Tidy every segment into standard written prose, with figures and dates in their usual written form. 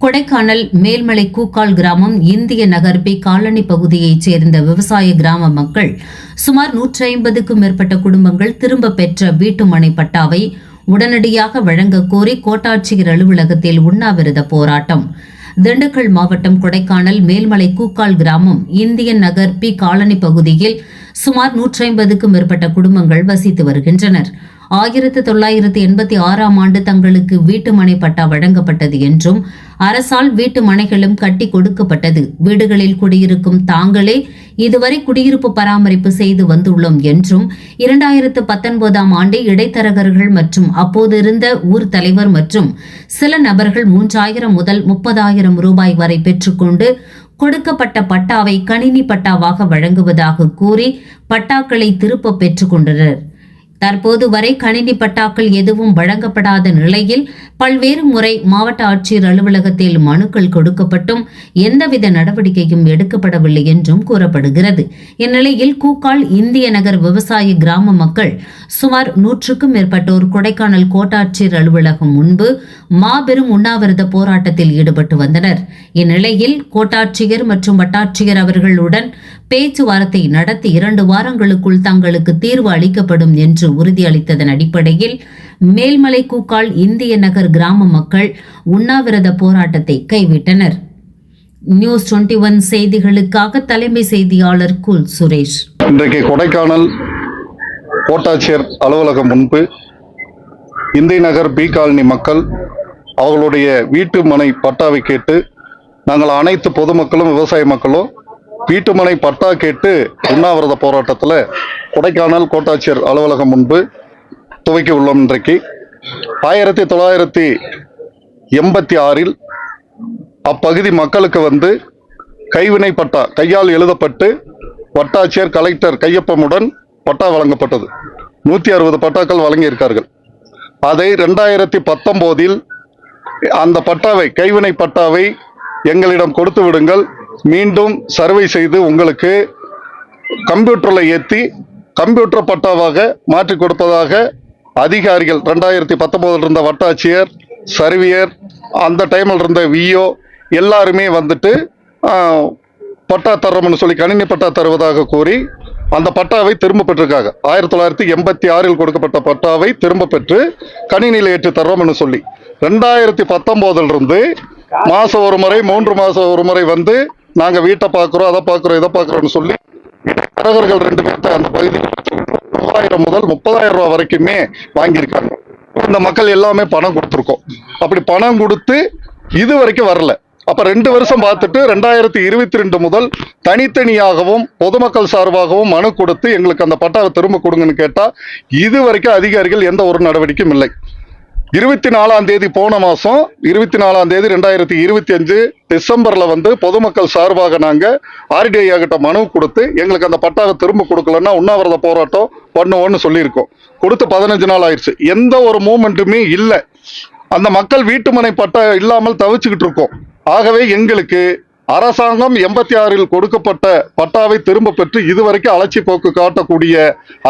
கொடைக்கானல் மேல்மலை கூக்கால் கிராமம் இந்திய நகர் B colony பகுதியைச் சேர்ந்த விவசாய கிராம மக்கள் சுமார் 150க்கும் மேற்பட்ட குடும்பங்கள் திரும்ப பெற்ற வீட்டுமனை பட்டாவை உடனடியாக வழங்க கோரி கோட்டாட்சியர் அலுவலகத்தில் உண்ணாவிரத போராட்டம். திண்டுக்கல் மாவட்டம் கொடைக்கானல் மேல்மலை கூக்கால் கிராமம் இந்திய நகர் பி காலனி பகுதியில் சுமார் 150க்கும் மேற்பட்ட குடும்பங்கள் வசித்து வருகின்றனர். 1986ஆம் ஆண்டு தங்களுக்கு வீட்டுமனை பட்டா வழங்கப்பட்டது என்றும் அரசால் வீட்டு மனைகளும் கட்டி கொடுக்கப்பட்டது. வீடுகளில் குடியிருக்கும் தாங்களே இதுவரை குடியிருப்பு பராமரிப்பு செய்து வந்துள்ளோம் என்றும் 2019ஆம் ஆண்டு இடைத்தரகர்கள் மற்றும் அப்போது இருந்த ஊர் தலைவர் மற்றும் சில நபர்கள் 3000 முதல் 30,000 ரூபாய் வரை பெற்றுக்கொண்டு கொடுக்கப்பட்ட பட்டாவை கணினி பட்டாவாக வழங்குவதாக கூறி பட்டாக்களை திரும்ப பெற்றுக் கொண்டனர். தற்போது வரை கணினி பட்டாக்கள் எதுவும் வழங்கப்படாத நிலையில் பல்வேறு முறை மாவட்ட ஆட்சியர் அலுவலகத்தில் மனுக்கள் கொடுக்கப்பட்டும் எந்தவித நடவடிக்கையும் எடுக்கப்படவில்லை என்றும் கூறப்படுகிறது. இந்நிலையில் கூக்கால் இந்திய நகர் விவசாய கிராம மக்கள் சுமார் 100க்கும் மேற்பட்டோர் கொடைக்கானல் கோட்டாட்சியர் அலுவலகம் முன்பு மாபெரும் உண்ணாவிரத போராட்டத்தில் ஈடுபட்டு வந்தனர். இந்நிலையில் கோட்டாட்சியர் மற்றும் வட்டாட்சியர் அவர்களுடன் பேச்சுவார்த்தை நடத்தி 2 வாரங்களுக்குள் தங்களுக்கு தீர்வு அளிக்கப்படும் என்று உறுதியளித்ததன் அடிப்படையில் மேல்மலை கூக்கால் இந்திய நகர் கிராம மக்கள் உண்ணாவிரத போராட்டத்தை கைவிட்டனர். நியூஸ் 21 செய்திகளுக்காக தலைமை செய்தியாளர் குல் சுரேஷ். இன்றைக்கு கொடைக்கானல் கோட்டாட்சியர் அலுவலகம் முன்பு இந்திய நகர் பி காலனி மக்கள் அவர்களுடைய வீட்டு மனை பட்டாவை கேட்டு நாங்கள் அனைத்து பொதுமக்களும் விவசாய மக்களும் வீட்டுமனை பட்டா கேட்டு உண்ணாவிரத போராட்டத்தில் கொடைக்கானல் கோட்டாட்சியர் அலுவலகம் முன்பு துவக்கி உள்ளோம். இன்றைக்கு 1986இல் அப்பகுதி மக்களுக்கு கைவினை பட்டா கையால் எழுதப்பட்டு வட்டாட்சியர் கலெக்டர் கையொப்பமுடன் பட்டா வழங்கப்பட்டது. 160 பட்டாக்கள் வழங்கியிருக்கார்கள். அதை 2019இல் அந்த பட்டாவை கைவினை பட்டாவை எங்களிடம் கொடுத்து விடுங்கள், மீண்டும் சர்வே செய்து உங்களுக்கு கம்ப்யூட்டரில் ஏற்றி கம்ப்யூட்டர் பட்டாவாக மாற்றி கொடுப்பதாக அதிகாரிகள் 2019 இருந்த வட்டாட்சியர், சர்வியர், அந்த டைமில் இருந்த விஓ எல்லாருமே பட்டா தர்றோம்னு சொல்லி கணினி பட்டா தருவதாக கூறி அந்த பட்டாவை திரும்ப பெற்றிருக்காங்க. 1986இல் கொடுக்கப்பட்ட பட்டாவை திரும்ப பெற்று கணினியில் ஏற்றி தர்றோம்னு சொல்லி 2019 மாசம் ஒரு முறை 3 மாசம் ஒரு முறை நாங்க வீட்டை பார்க்கிறோம், அதை பார்க்கிறோம், இதை பார்க்கிறோம்னு சொல்லி தரகர்கள் 2 பேர்த்த அந்த பகுதியில் 3000 முதல் 30,000 ரூபாய் வரைக்குமே வாங்கியிருக்காங்க. இந்த மக்கள் எல்லாமே பணம் கொடுத்துருக்கோம். அப்படி பணம் கொடுத்து இது வரைக்கும் வரல. அப்ப 2 வருஷம் பார்த்துட்டு 2022 முதல் தனித்தனியாகவும் பொதுமக்கள் சார்பாகவும் மனு கொடுத்து எங்களுக்கு அந்த பட்டாவை திரும்ப கொடுங்கன்னு கேட்டா இது வரைக்கும் அதிகாரிகள் எந்த ஒரு நடவடிக்கையும் இல்லை. 24ஆம் தேதி போன மாசம் 24ஆம் தேதி 2025 டிசம்பர்ல பொதுமக்கள் சார்பாக நாங்க RDI கிட்ட மனு கொடுத்து எங்களுக்கு அந்த பட்டாவை திரும்ப கொடுக்கலன்னா உண்ணாவிரத போராட்டம் பண்ணுவோம்னு சொல்லியிருக்கோம். கொடுத்து 15 நாள் ஆயிடுச்சு. எந்த ஒரு மூவ்மெண்ட்டுமே இல்லை. அந்த மக்கள் வீட்டுமனை பட்டா இல்லாமல் தவிச்சுக்கிட்டு இருக்கோம். ஆகவே எங்களுக்கு அரசாங்கம் 86இல் கொடுக்கப்பட்ட பட்டாவை திரும்ப பெற்று இதுவரைக்கும் அலட்சி போக்கு காட்டக்கூடிய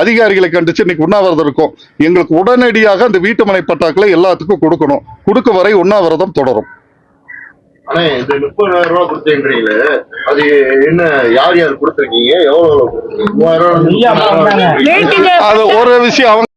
அதிகாரிகளை கண்டிச்சு இன்னைக்கு உண்ணாவிரதம் இருக்கும். எங்களுக்கு உடனடியாக அந்த வீட்டுமனை பட்டாக்களை எல்லாத்துக்கும் கொடுக்கணும். கொடுக்க வரை உண்ணாவிரதம் தொடரும். ஆனா இந்த 30,000 ரூபாய் கொடுத்தீங்களே, அது என்ன, யார் யார் கொடுத்துருக்கீங்க, எவ்வளவு 3000 அது ஒரு விஷயம்.